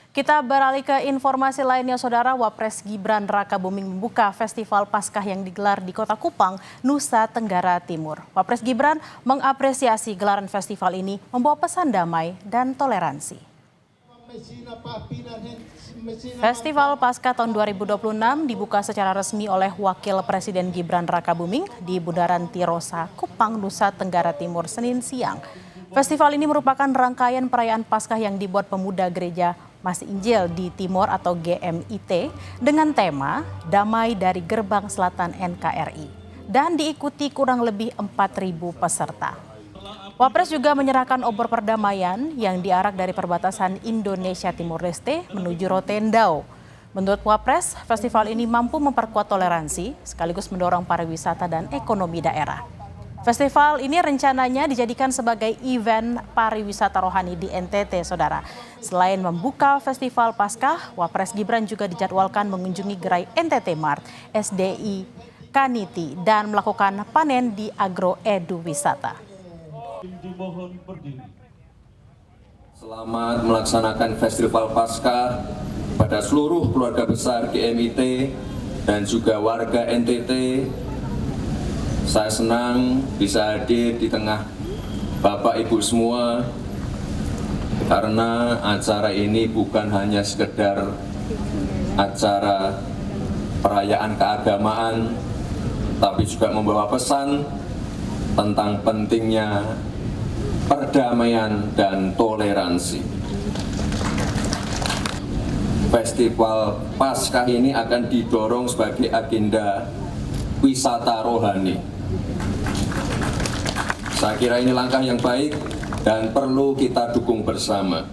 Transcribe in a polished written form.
Kita beralih ke informasi lainnya, Saudara. Wapres Gibran Rakabuming membuka Festival Paskah yang digelar di Kota Kupang, Nusa Tenggara Timur. Wapres Gibran mengapresiasi gelaran festival ini membawa pesan damai dan toleransi. Festival Paskah tahun 2026 dibuka secara resmi oleh Wakil Presiden Gibran Rakabuming di Bundaran Tirosa, Kupang, Nusa Tenggara Timur, Senin siang. Festival ini merupakan rangkaian perayaan Paskah yang dibuat pemuda gereja Masih Injil di Timor atau GMIT dengan tema Damai dari Gerbang Selatan NKRI dan diikuti kurang lebih 4.000 peserta. Wapres juga menyerahkan obor perdamaian yang diarak dari perbatasan Indonesia Timur Leste menuju Rotendao. Menurut Wapres, festival ini mampu memperkuat toleransi sekaligus mendorong pariwisata dan ekonomi daerah. Festival ini rencananya dijadikan sebagai event pariwisata rohani di NTT, Saudara. Selain membuka Festival Paskah, Wapres Gibran juga dijadwalkan mengunjungi gerai NTT Mart, SDI, Kaniti, dan melakukan panen di Agro Edu Wisata. Selamat melaksanakan Festival Paskah pada seluruh keluarga besar GMIT dan juga warga NTT. Saya senang bisa hadir di tengah Bapak Ibu semua karena acara ini bukan hanya sekedar acara perayaan keagamaan, tapi juga membawa pesan tentang pentingnya perdamaian dan toleransi. Festival Paskah ini akan didorong sebagai agenda wisata rohani. Saya kira ini langkah yang baik dan perlu kita dukung bersama.